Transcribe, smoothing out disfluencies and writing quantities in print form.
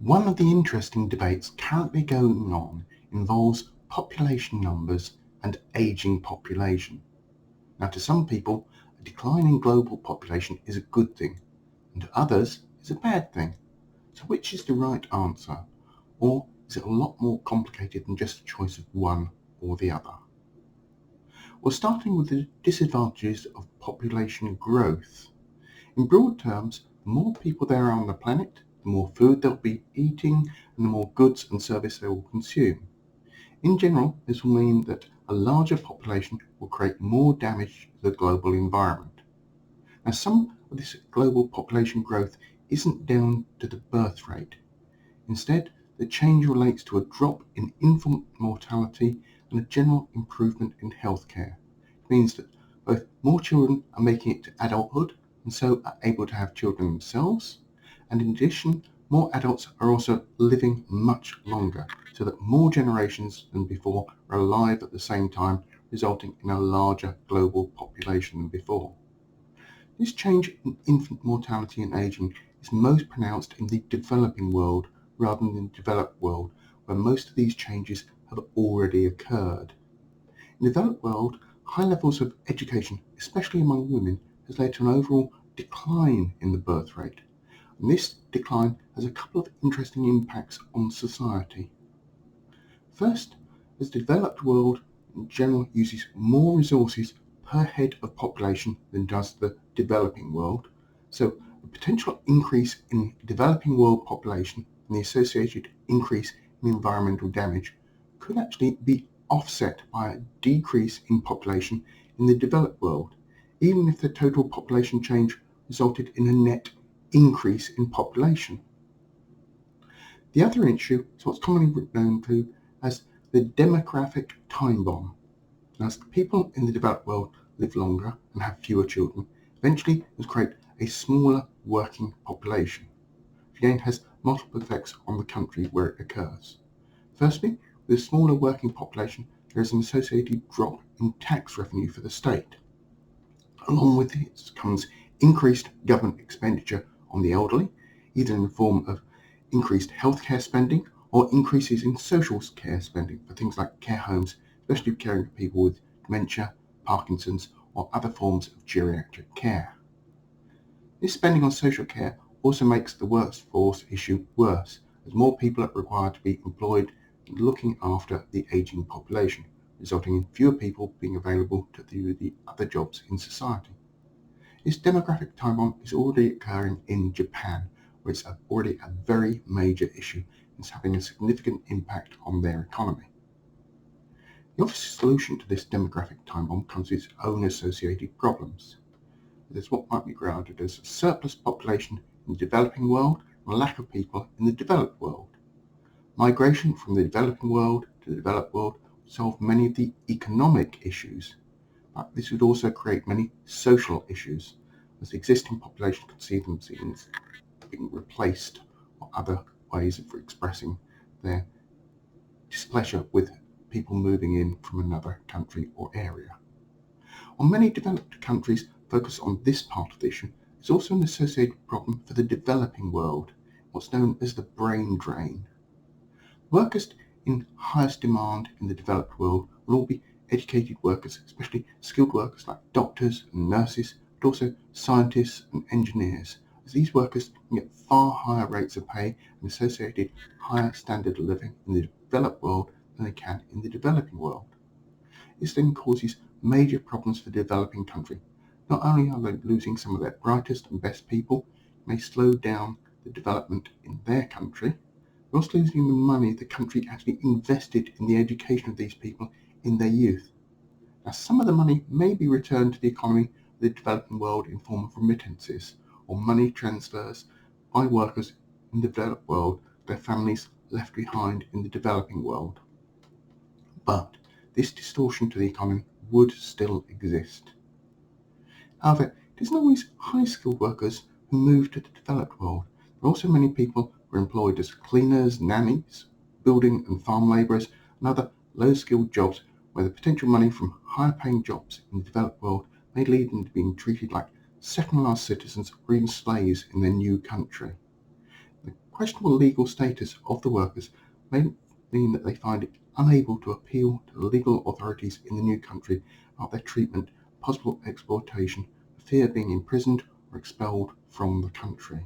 One of the interesting debates currently going on involves population numbers and aging population. Now, to some people, a decline in global population is a good thing, and to others, is a bad thing. So which is the right answer? Or is it a lot more complicated than just a choice of one or the other? Well, starting with the disadvantages of population growth. In broad terms, the more people there are on the planet, the more food they'll be eating, and the more goods and service they will consume. In general, this will mean that a larger population will create more damage to the global environment. Now, some of this global population growth isn't down to the birth rate. Instead, the change relates to a drop in infant mortality and a general improvement in healthcare. It means that both more children are making it to adulthood and so are able to have children themselves, and in addition, more adults are also living much longer, so that more generations than before are alive at the same time, resulting in a larger global population than before. This change in infant mortality and aging is most pronounced in the developing world rather than the developed world, where most of these changes have already occurred. In the developed world, high levels of education, especially among women, has led to an overall decline in the birth rate. And this decline has a couple of interesting impacts on society. First, as the developed world in general uses more resources per head of population than does the developing world, so the potential increase in developing world population and the associated increase in environmental damage could actually be offset by a decrease in population in the developed world, even if the total population change resulted in a net increase in population. The other issue is what's commonly known to as the demographic time bomb. As people in the developed world live longer and have fewer children, eventually this creates a smaller working population, which again has multiple effects on the country where it occurs. Firstly, with a smaller working population, there is an associated drop in tax revenue for the state. Along with this comes increased government expenditure on the elderly, either in the form of increased healthcare spending or increases in social care spending for things like care homes, especially caring for people with dementia, Parkinson's, or other forms of geriatric care. This spending on social care also makes the workforce issue worse, as more people are required to be employed in looking after the aging population, resulting in fewer people being available to do the other jobs in society. This demographic time bomb is already occurring in Japan, where it's already a very major issue and is having a significant impact on their economy. The obvious solution to this demographic time bomb comes with its own associated problems. There's what might be regarded as a surplus population in the developing world and a lack of people in the developed world. Migration from the developing world to the developed world would solve many of the economic issues, but this would also create many social issues, as the existing population could see themselves being replaced or other ways of expressing their displeasure with people moving in from another country or area. While many developed countries focus on this part of the issue, there's also an associated problem for the developing world, what's known as the brain drain. Workers in highest demand in the developed world will all be educated workers, especially skilled workers like doctors and nurses, but also scientists and engineers, as these workers can get far higher rates of pay and associated higher standard of living in the developed world than they can in the developing world. This then causes major problems for the developing country. Not only are they losing some of their brightest and best people, it may slow down the development in their country, they're also losing the money the country actually invested in the education of these people in their youth. Now, some of the money may be returned to the economy of the developing world in form of remittances or money transfers by workers in the developed world to their families left behind in the developing world. But this distortion to the economy would still exist. However, it isn't always high-skilled workers who move to the developed world. There are also many people who are employed as cleaners, nannies, building and farm labourers, and other low-skilled jobs where the potential money from higher-paying jobs in the developed world may lead them to being treated like second-class citizens or even slaves in their new country. The questionable legal status of the workers may mean that they find it unable to appeal to the legal authorities in the new country about their treatment, possible exploitation, for fear of being imprisoned or expelled from the country.